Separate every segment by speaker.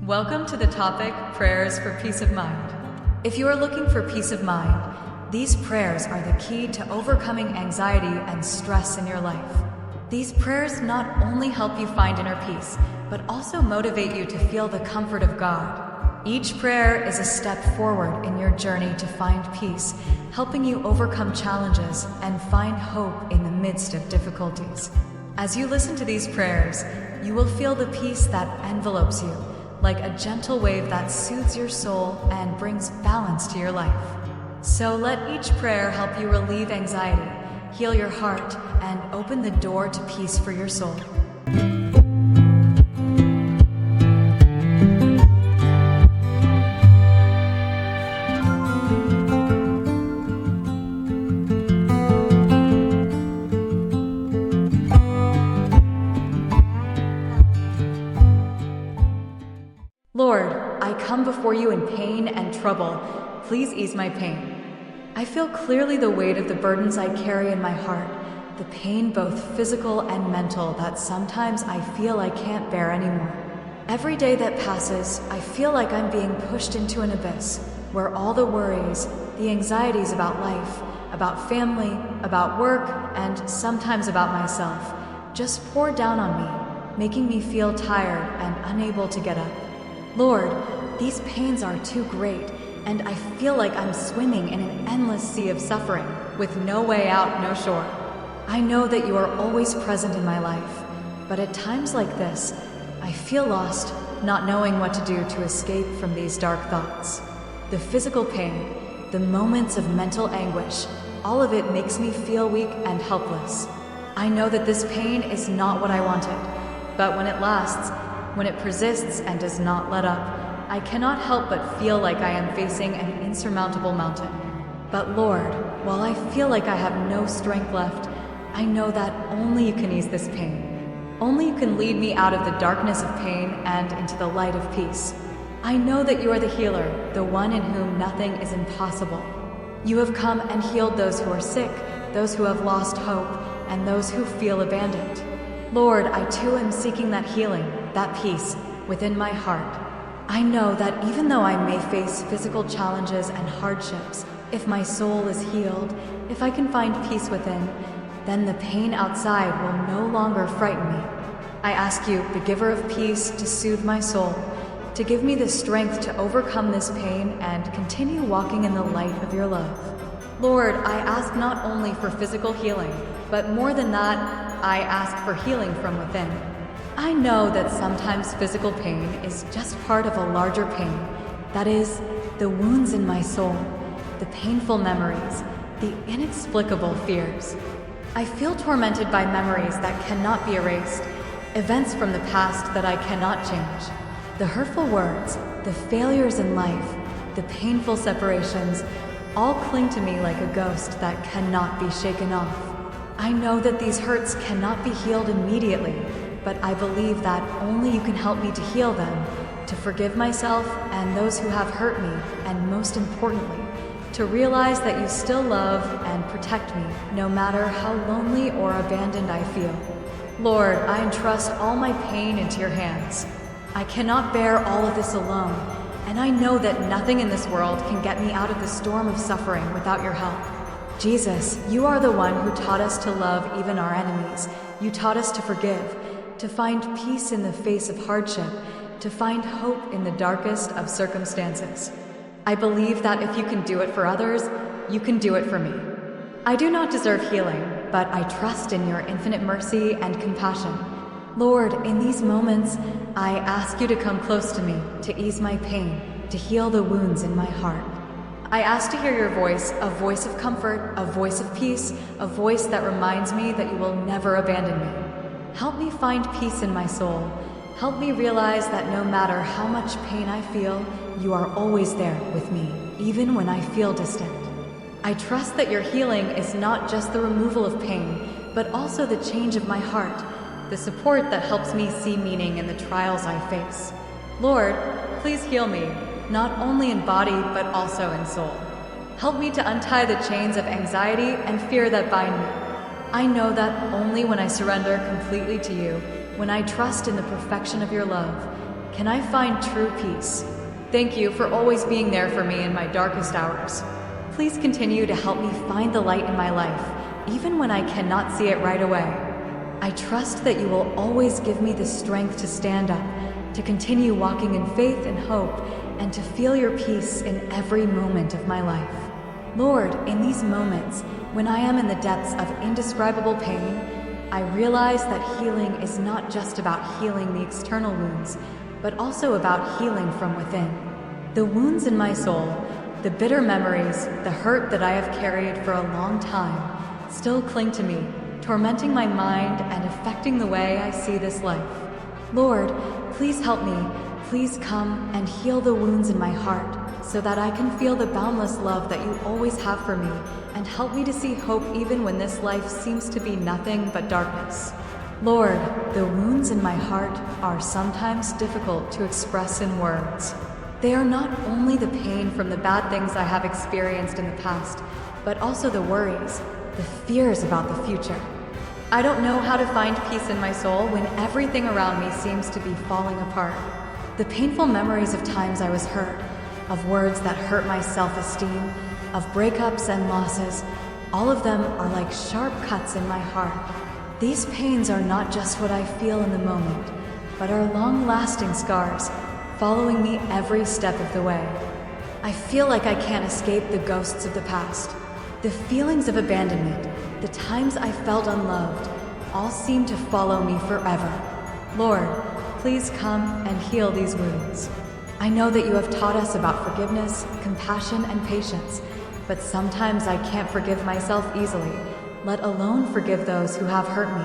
Speaker 1: Welcome to the topic, Prayers for Peace of Mind. If you are looking for peace of mind, these prayers are the key to overcoming anxiety and stress in your life. These prayers not only help you find inner peace, but also motivate you to feel the comfort of God. Each prayer is a step forward in your journey to find peace, helping you overcome challenges and find hope in the midst of difficulties. As you listen to these prayers, you will feel the peace that envelopes you, like a gentle wave that soothes your soul and brings balance to your life. So let each prayer help you relieve anxiety, heal your heart, and open the door to peace for your soul. Lord, I come before you in pain and trouble. Please ease my pain. I feel clearly the weight of the burdens I carry in my heart, the pain both physical and mental that sometimes I feel I can't bear anymore. Every day that passes, I feel like I'm being pushed into an abyss where all the worries, the anxieties about life, about family, about work, and sometimes about myself just pour down on me, making me feel tired and unable to get up. Lord, these pains are too great, and I feel like I'm swimming in an endless sea of suffering, with no way out, no shore. I know that you are always present in my life, but at times like this, I feel lost, not knowing what to do to escape from these dark thoughts. The physical pain, the moments of mental anguish, all of it makes me feel weak and helpless. I know that this pain is not what I wanted, but when it lasts, when it persists and does not let up, I cannot help but feel like I am facing an insurmountable mountain. But Lord, while I feel like I have no strength left, I know that only you can ease this pain. Only you can lead me out of the darkness of pain and into the light of peace. I know that you are the healer, the one in whom nothing is impossible. You have come and healed those who are sick, those who have lost hope, and those who feel abandoned. Lord, I too am seeking that healing, that peace within my heart. I know that even though I may face physical challenges and hardships, if my soul is healed, if I can find peace within, then the pain outside will no longer frighten me. I ask you, the giver of peace, to soothe my soul, to give me the strength to overcome this pain and continue walking in the light of your love. Lord, I ask not only for physical healing, but more than that, I ask for healing from within. I know that sometimes physical pain is just part of a larger pain. That is, the wounds in my soul, the painful memories, the inexplicable fears. I feel tormented by memories that cannot be erased, events from the past that I cannot change. The hurtful words, the failures in life, the painful separations, all cling to me like a ghost that cannot be shaken off. I know that these hurts cannot be healed immediately, but I believe that only you can help me to heal them, to forgive myself and those who have hurt me, and most importantly, to realize that you still love and protect me, no matter how lonely or abandoned I feel. Lord, I entrust all my pain into your hands. I cannot bear all of this alone, and I know that nothing in this world can get me out of the storm of suffering without your help. Jesus, you are the one who taught us to love even our enemies. You taught us to forgive, to find peace in the face of hardship, to find hope in the darkest of circumstances. I believe that if you can do it for others, you can do it for me. I do not deserve healing, but I trust in your infinite mercy and compassion. Lord, in these moments, I ask you to come close to me, to ease my pain, to heal the wounds in my heart. I ask to hear your voice, a voice of comfort, a voice of peace, a voice that reminds me that you will never abandon me. Help me find peace in my soul. Help me realize that no matter how much pain I feel, you are always there with me, even when I feel distant. I trust that your healing is not just the removal of pain, but also the change of my heart, the support that helps me see meaning in the trials I face. Lord, please heal me, not only in body, but also in soul. Help me to untie the chains of anxiety and fear that bind me. I know that only when I surrender completely to you, when I trust in the perfection of your love, can I find true peace. Thank you for always being there for me in my darkest hours. Please continue to help me find the light in my life, even when I cannot see it right away. I trust that you will always give me the strength to stand up, to continue walking in faith and hope, and to feel your peace in every moment of my life. Lord, in these moments, when I am in the depths of indescribable pain, I realize that healing is not just about healing the external wounds, but also about healing from within. The wounds in my soul, the bitter memories, the hurt that I have carried for a long time, still cling to me, tormenting my mind and affecting the way I see this life. Lord, please help me. Please come and heal the wounds in my heart so that I can feel the boundless love that you always have for me, and help me to see hope even when this life seems to be nothing but darkness. Lord, the wounds in my heart are sometimes difficult to express in words. They are not only the pain from the bad things I have experienced in the past, but also the worries, the fears about the future. I don't know how to find peace in my soul when everything around me seems to be falling apart. The painful memories of times I was hurt, of words that hurt my self-esteem, of breakups and losses, all of them are like sharp cuts in my heart. These pains are not just what I feel in the moment, but are long-lasting scars, following me every step of the way. I feel like I can't escape the ghosts of the past. The feelings of abandonment, the times I felt unloved, all seem to follow me forever. Lord, please come and heal these wounds. I know that you have taught us about forgiveness, compassion, and patience, but sometimes I can't forgive myself easily, let alone forgive those who have hurt me.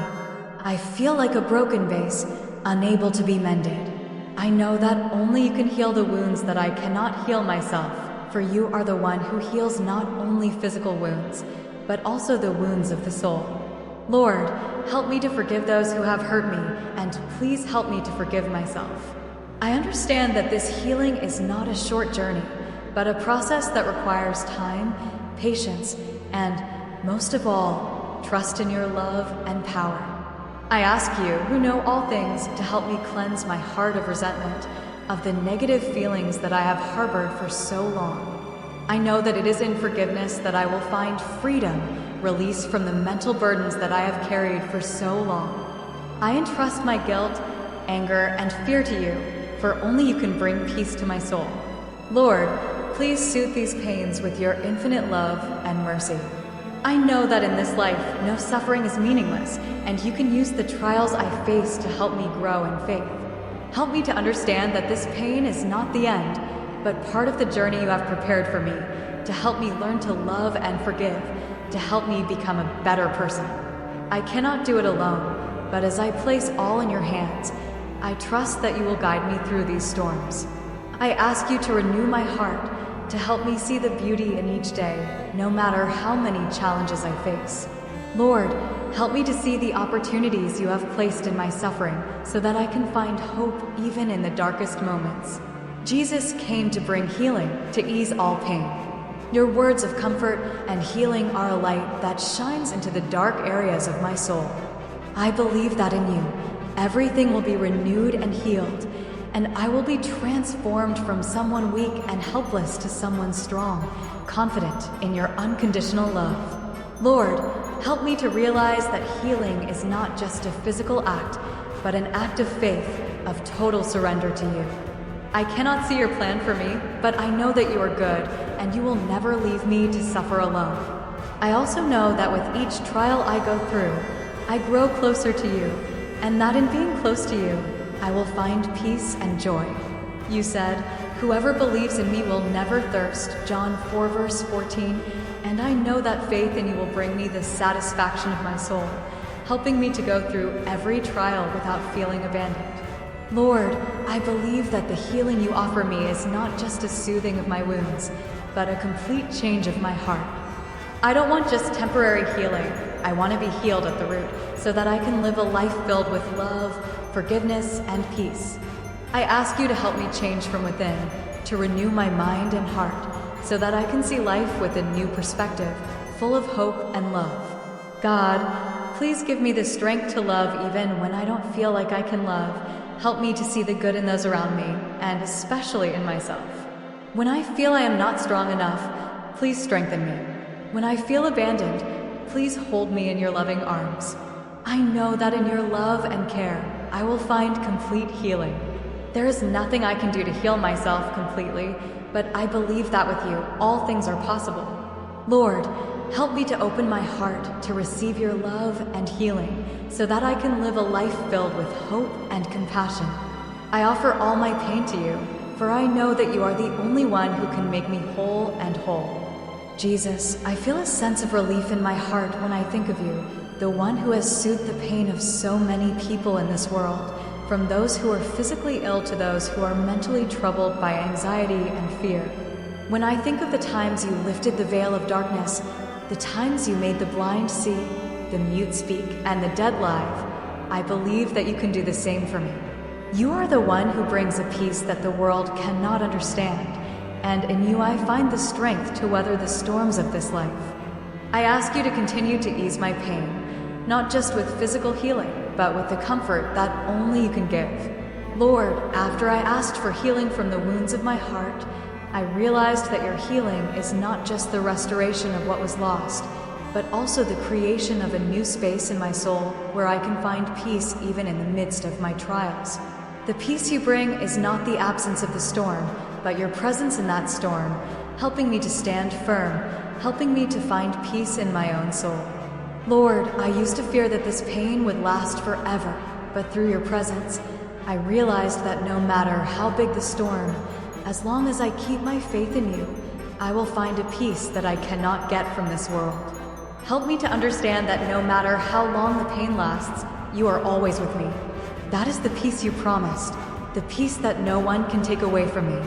Speaker 1: I feel like a broken vase, unable to be mended. I know that only you can heal the wounds that I cannot heal myself, for you are the one who heals not only physical wounds, but also the wounds of the soul. Lord, help me to forgive those who have hurt me, and please help me to forgive myself. I understand that this healing is not a short journey, but a process that requires time, patience, and, most of all, trust in your love and power. I ask you, who know all things, to help me cleanse my heart of resentment, of the negative feelings that I have harbored for so long. I know that it is in forgiveness that I will find freedom, release from the mental burdens that I have carried for so long. I entrust my guilt, anger, and fear to you, for only you can bring peace to my soul. Lord, please soothe these pains with your infinite love and mercy. I know that in this life, no suffering is meaningless, and you can use the trials I face to help me grow in faith. Help me to understand that this pain is not the end, but part of the journey you have prepared for me, to help me learn to love and forgive, to help me become a better person. I cannot do it alone, but as I place all in your hands, I trust that you will guide me through these storms. I ask you to renew my heart, to help me see the beauty in each day, no matter how many challenges I face. Lord, help me to see the opportunities you have placed in my suffering so that I can find hope even in the darkest moments. Jesus came to bring healing, to ease all pain. Your words of comfort and healing are a light that shines into the dark areas of my soul. I believe that in you, everything will be renewed and healed, and I will be transformed from someone weak and helpless to someone strong, confident in your unconditional love. Lord, help me to realize that healing is not just a physical act, but an act of faith, of total surrender to you. I cannot see your plan for me, but I know that you are good, and you will never leave me to suffer alone. I also know that with each trial I go through, I grow closer to you, and that in being close to you, I will find peace and joy. You said, "Whoever believes in me will never thirst," John 4 verse 14, and I know that faith in you will bring me the satisfaction of my soul, helping me to go through every trial without feeling abandoned. Lord, I believe that the healing you offer me is not just a soothing of my wounds, but a complete change of my heart. I don't want just temporary healing. I want to be healed at the root, so that I can live a life filled with love, forgiveness, and peace. I ask you to help me change from within, to renew my mind and heart, so that I can see life with a new perspective, full of hope and love. God, please give me the strength to love even when I don't feel like I can love, Help me to see the good in those around me, and especially in myself. When I feel I am not strong enough, please strengthen me. When I feel abandoned, please hold me in your loving arms. I know that in your love and care, I will find complete healing. There is nothing I can do to heal myself completely, but I believe that with you, all things are possible. Lord, help me to open my heart to receive your love and healing so that I can live a life filled with hope and compassion. I offer all my pain to you, for I know that you are the only one who can make me whole and whole. Jesus, I feel a sense of relief in my heart when I think of you, the one who has soothed the pain of so many people in this world, from those who are physically ill to those who are mentally troubled by anxiety and fear. When I think of the times you lifted the veil of darkness, the times you made the blind see, the mute speak, and the dead live, I believe that you can do the same for me. You are the one who brings a peace that the world cannot understand, and in you I find the strength to weather the storms of this life. I ask you to continue to ease my pain, not just with physical healing, but with the comfort that only you can give. Lord, after I asked for healing from the wounds of my heart, I realized that your healing is not just the restoration of what was lost, but also the creation of a new space in my soul where I can find peace even in the midst of my trials. The peace you bring is not the absence of the storm, but your presence in that storm, helping me to stand firm, helping me to find peace in my own soul. Lord, I used to fear that this pain would last forever, but through your presence, I realized that no matter how big the storm, as long as I keep my faith in you, I will find a peace that I cannot get from this world. Help me to understand that no matter how long the pain lasts, you are always with me. That is the peace you promised, the peace that no one can take away from me.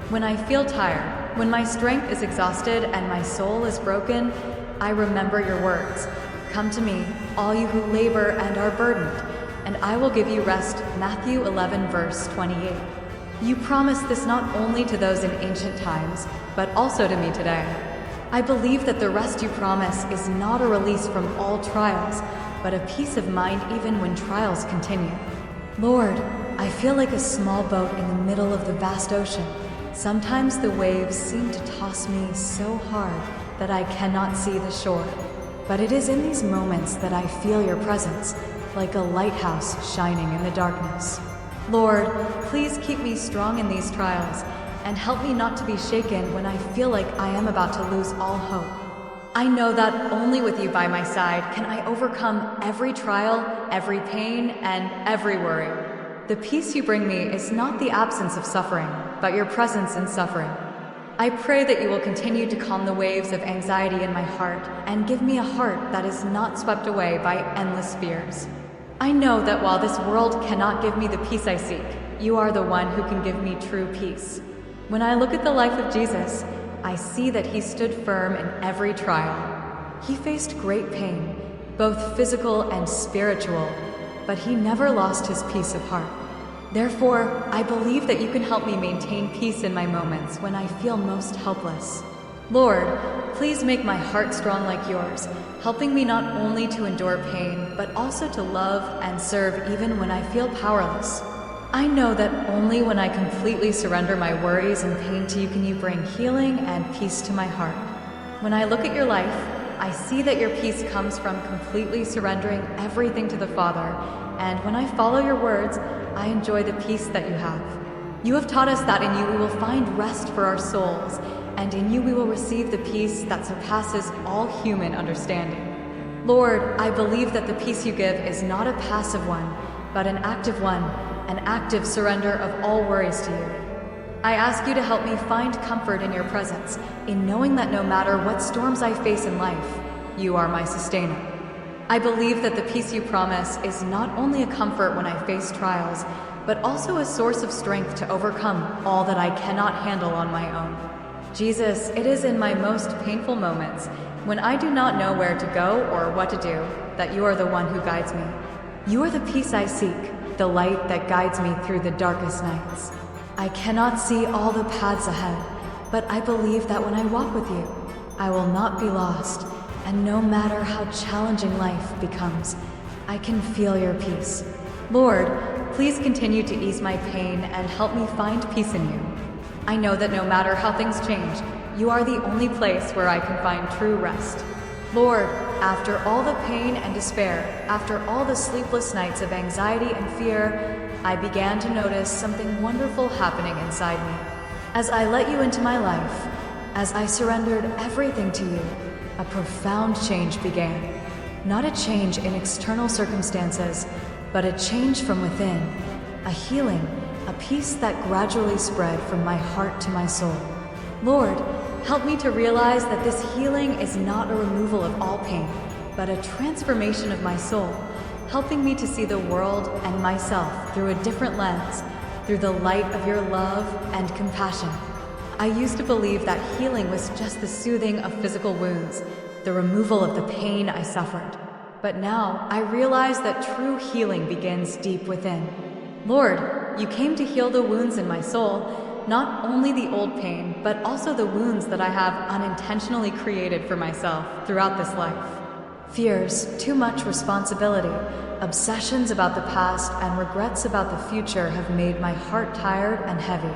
Speaker 1: When I feel tired, when my strength is exhausted and my soul is broken, I remember your words. Come to me, all you who labor and are burdened, and I will give you rest. Matthew 11, verse 28. You promised this not only to those in ancient times, but also to me today. I believe that the rest you promise is not a release from all trials, but a peace of mind even when trials continue. Lord, I feel like a small boat in the middle of the vast ocean. Sometimes the waves seem to toss me so hard that I cannot see the shore. But it is in these moments that I feel your presence, like a lighthouse shining in the darkness. Lord, please keep me strong in these trials, and help me not to be shaken when I feel like I am about to lose all hope. I know that only with you by my side can I overcome every trial, every pain, and every worry. The peace you bring me is not the absence of suffering, but your presence in suffering. I pray that you will continue to calm the waves of anxiety in my heart and give me a heart that is not swept away by endless fears. I know that while this world cannot give me the peace I seek, you are the one who can give me true peace. When I look at the life of Jesus, I see that he stood firm in every trial. He faced great pain, both physical and spiritual, but he never lost his peace of heart. Therefore, I believe that you can help me maintain peace in my moments when I feel most helpless. Lord, please make my heart strong like yours, helping me not only to endure pain, but also to love and serve even when I feel powerless. I know that only when I completely surrender my worries and pain to you can you bring healing and peace to my heart. When I look at your life, I see that your peace comes from completely surrendering everything to the Father, and when I follow your words, I enjoy the peace that you have. You have taught us that in you we will find rest for our souls, and in you we will receive the peace that surpasses all human understanding. Lord, I believe that the peace you give is not a passive one, but an active one, an active surrender of all worries to you. I ask you to help me find comfort in your presence, in knowing that no matter what storms I face in life, you are my sustainer. I believe that the peace you promise is not only a comfort when I face trials, but also a source of strength to overcome all that I cannot handle on my own. Jesus, it is in my most painful moments, when I do not know where to go or what to do, that you are the one who guides me. You are the peace I seek, the light that guides me through the darkest nights. I cannot see all the paths ahead, but I believe that when I walk with you, I will not be lost, and no matter how challenging life becomes, I can feel your peace. Lord, please continue to ease my pain and help me find peace in you. I know that no matter how things change, you are the only place where I can find true rest. Lord, after all the pain and despair, after all the sleepless nights of anxiety and fear, I began to notice something wonderful happening inside me. As I let you into my life, as I surrendered everything to you, a profound change began. Not a change in external circumstances, but a change from within, a healing, a peace that gradually spread from my heart to my soul. Lord, help me to realize that this healing is not a removal of all pain, but a transformation of my soul, helping me to see the world and myself through a different lens, through the light of your love and compassion. I used to believe that healing was just the soothing of physical wounds, the removal of the pain I suffered. But now I realize that true healing begins deep within. Lord, you came to heal the wounds in my soul, not only the old pain, but also the wounds that I have unintentionally created for myself throughout this life. Fears, too much responsibility, obsessions about the past, and regrets about the future have made my heart tired and heavy.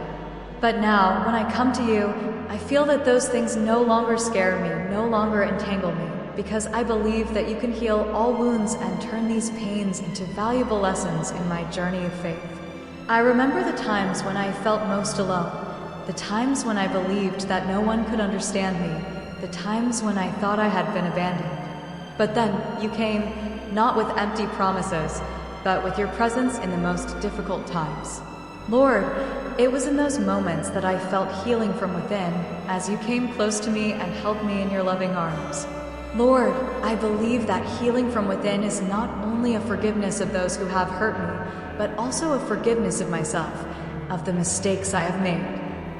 Speaker 1: But now, when I come to you, I feel that those things no longer scare me, no longer entangle me, because I believe that you can heal all wounds and turn these pains into valuable lessons in my journey of faith. I remember the times when I felt most alone, the times when I believed that no one could understand me, the times when I thought I had been abandoned. But then you came, not with empty promises, but with your presence in the most difficult times. Lord, it was in those moments that I felt healing from within as you came close to me and held me in your loving arms. Lord, I believe that healing from within is not only a forgiveness of those who have hurt me, but also a forgiveness of myself, of the mistakes I have made.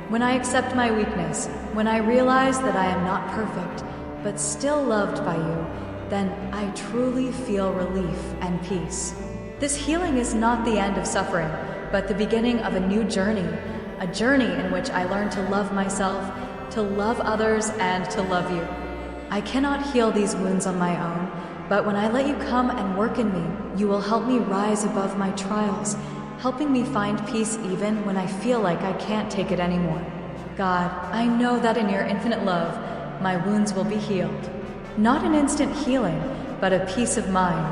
Speaker 1: When I accept my weakness, when I realize that I am not perfect, but still loved by you, then I truly feel relief and peace. This healing is not the end of suffering, but the beginning of a new journey, a journey in which I learn to love myself, to love others, and to love you. I cannot heal these wounds on my own, but when I let you come and work in me, you will help me rise above my trials, helping me find peace even when I feel like I can't take it anymore. God, I know that in your infinite love, my wounds will be healed. Not an instant healing, but a peace of mind,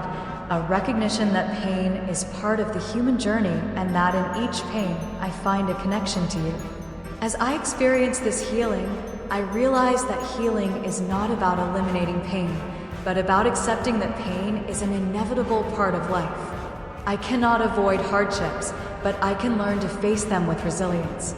Speaker 1: a recognition that pain is part of the human journey and that in each pain I find a connection to you. As I experience this healing, I realize that healing is not about eliminating pain, but about accepting that pain is an inevitable part of life. I cannot avoid hardships, but I can learn to face them with resilience.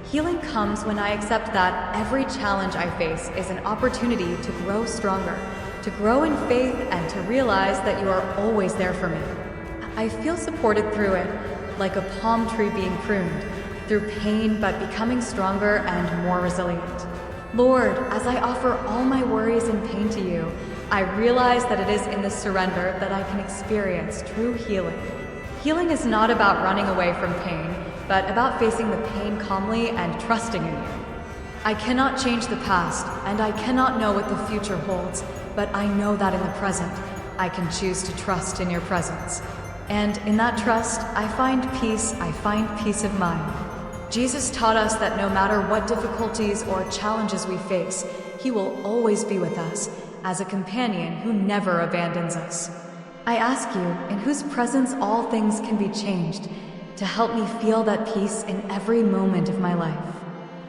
Speaker 1: Healing comes when I accept that every challenge I face is an opportunity to grow stronger, to grow in faith, and to realize that you are always there for me. I feel supported through it, like a palm tree being pruned, through pain but becoming stronger and more resilient. Lord, as I offer all my worries and pain to you, I realize that it is in this surrender that I can experience true healing. Healing is not about running away from pain, but about facing the pain calmly and trusting in you. I cannot change the past, and I cannot know what the future holds, but I know that in the present, I can choose to trust in your presence. And in that trust, I find peace of mind. Jesus taught us that no matter what difficulties or challenges we face, he will always be with us as a companion who never abandons us. I ask you, in whose presence all things can be changed, to help me feel that peace in every moment of my life.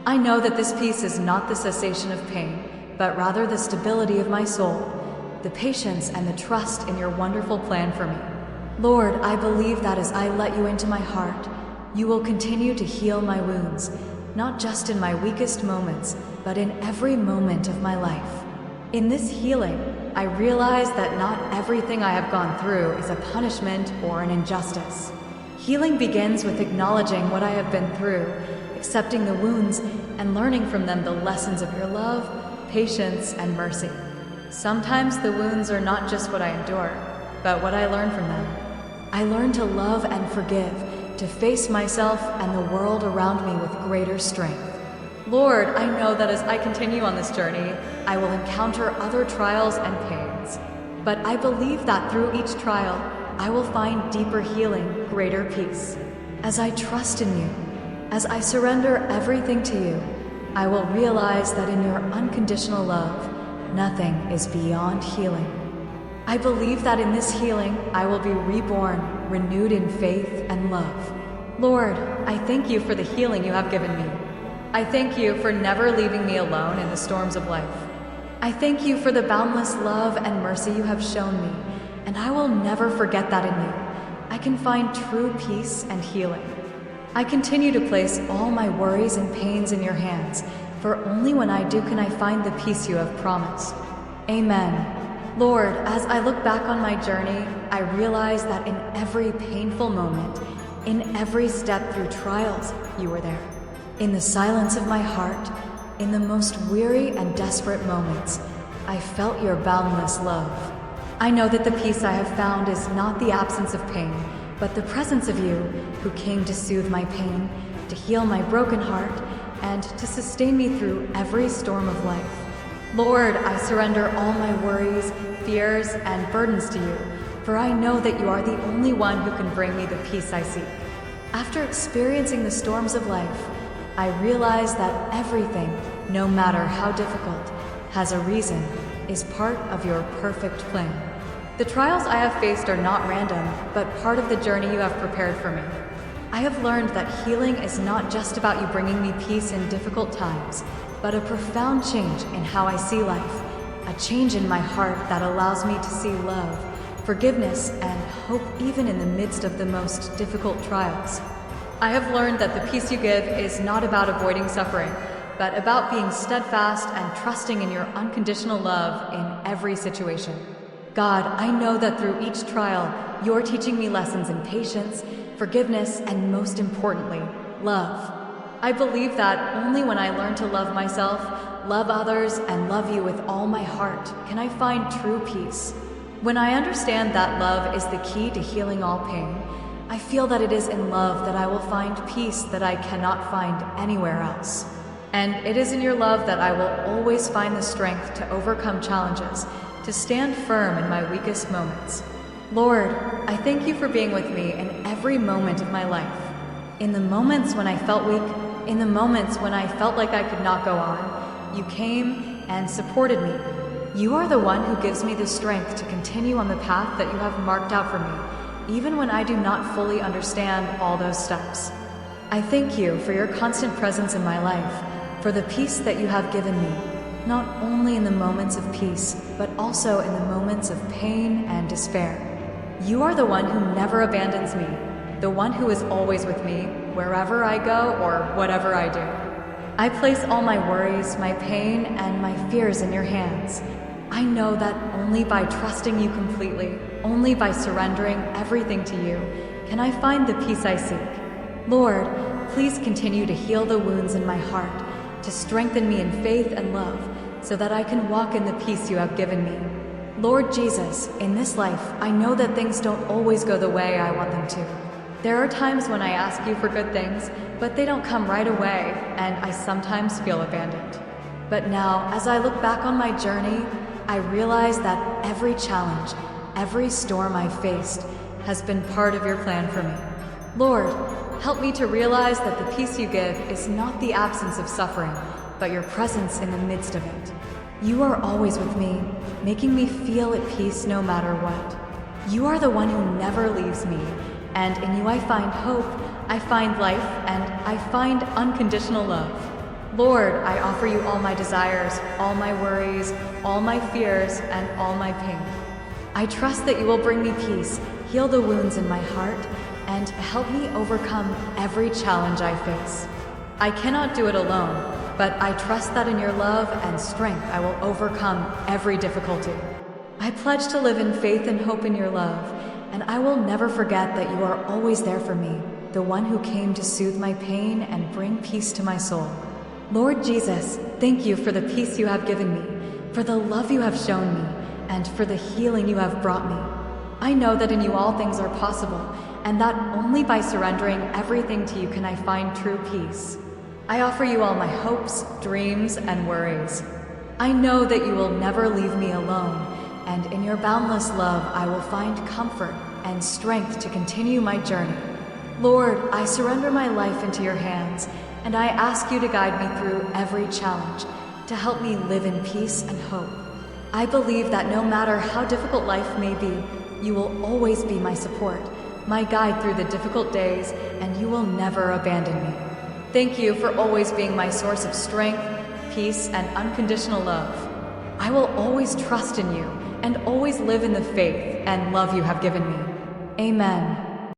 Speaker 1: I know that this peace is not the cessation of pain, but rather the stability of my soul, the patience and the trust in your wonderful plan for me. Lord, I believe that as I let you into my heart, you will continue to heal my wounds, not just in my weakest moments, but in every moment of my life. In this healing, I realize that not everything I have gone through is a punishment or an injustice. Healing begins with acknowledging what I have been through, accepting the wounds, and learning from them the lessons of your love, patience, and mercy. Sometimes the wounds are not just what I endure, but what I learn from them. I learn to love and forgive, to face myself and the world around me with greater strength. Lord, I know that as I continue on this journey, I will encounter other trials and pains. But I believe that through each trial, I will find deeper healing, greater peace. As I trust in you, as I surrender everything to you, I will realize that in your unconditional love, nothing is beyond healing. I believe that in this healing, I will be reborn, renewed in faith and love. Lord, I thank you for the healing you have given me. I thank you for never leaving me alone in the storms of life. I thank you for the boundless love and mercy you have shown me, and I will never forget that in you. I can find true peace and healing. I continue to place all my worries and pains in your hands, for only when I do can I find the peace you have promised. Amen. Lord, as I look back on my journey, I realize that in every painful moment, in every step through trials, you were there. In the silence of my heart, in the most weary and desperate moments, I felt your boundless love. I know that the peace I have found is not the absence of pain, but the presence of you, who came to soothe my pain, to heal my broken heart, and to sustain me through every storm of life. Lord, I surrender all my worries, fears, and burdens to you, for I know that you are the only one who can bring me the peace I seek. After experiencing the storms of life, I realize that everything, no matter how difficult, has a reason, is part of your perfect plan. The trials I have faced are not random, but part of the journey you have prepared for me. I have learned that healing is not just about you bringing me peace in difficult times, but a profound change in how I see life, a change in my heart that allows me to see love, forgiveness, and hope even in the midst of the most difficult trials. I have learned that the peace you give is not about avoiding suffering, but about being steadfast and trusting in your unconditional love in every situation. God, I know that through each trial, you're teaching me lessons in patience, forgiveness, and most importantly, love. I believe that only when I learn to love myself, love others, and love you with all my heart can I find true peace. When I understand that love is the key to healing all pain, I feel that it is in love that I will find peace that I cannot find anywhere else. And it is in your love that I will always find the strength to overcome challenges, to stand firm in my weakest moments. Lord, I thank you for being with me in every moment of my life. In the moments when I felt weak, in the moments when I felt like I could not go on, you came and supported me. You are the one who gives me the strength to continue on the path that you have marked out for me, even when I do not fully understand all those steps. I thank you for your constant presence in my life, for the peace that you have given me, not only in the moments of peace, but also in the moments of pain and despair. You are the one who never abandons me, the one who is always with me, wherever I go or whatever I do. I place all my worries, my pain, and my fears in your hands. I know that only by trusting you completely, only by surrendering everything to you, can I find the peace I seek. Lord, please continue to heal the wounds in my heart, to strengthen me in faith and love, so that I can walk in the peace you have given me. Lord Jesus, in this life, I know that things don't always go the way I want them to. There are times when I ask you for good things, but they don't come right away, and I sometimes feel abandoned. But now, as I look back on my journey, I realize that every challenge, every storm I've faced, has been part of your plan for me. Lord, help me to realize that the peace you give is not the absence of suffering, but your presence in the midst of it. You are always with me, making me feel at peace no matter what. You are the one who never leaves me, and in you I find hope, I find life, and I find unconditional love. Lord, I offer you all my desires, all my worries, all my fears, and all my pain. I trust that you will bring me peace, heal the wounds in my heart, and help me overcome every challenge I face. I cannot do it alone, but I trust that in your love and strength I will overcome every difficulty. I pledge to live in faith and hope in your love, and I will never forget that you are always there for me, the one who came to soothe my pain and bring peace to my soul. Lord Jesus, thank you for the peace you have given me, for the love you have shown me, and for the healing you have brought me. I know that in you all things are possible, and that only by surrendering everything to you can I find true peace. I offer you all my hopes, dreams, and worries. I know that you will never leave me alone, and in your boundless love I will find comfort, and strength to continue my journey. Lord, I surrender my life into your hands, and I ask you to guide me through every challenge, to help me live in peace and hope. I believe that no matter how difficult life may be, you will always be my support, my guide through the difficult days, and you will never abandon me. Thank you for always being my source of strength, peace, and unconditional love. I will always trust in you and always live in the faith and love you have given me. Amen.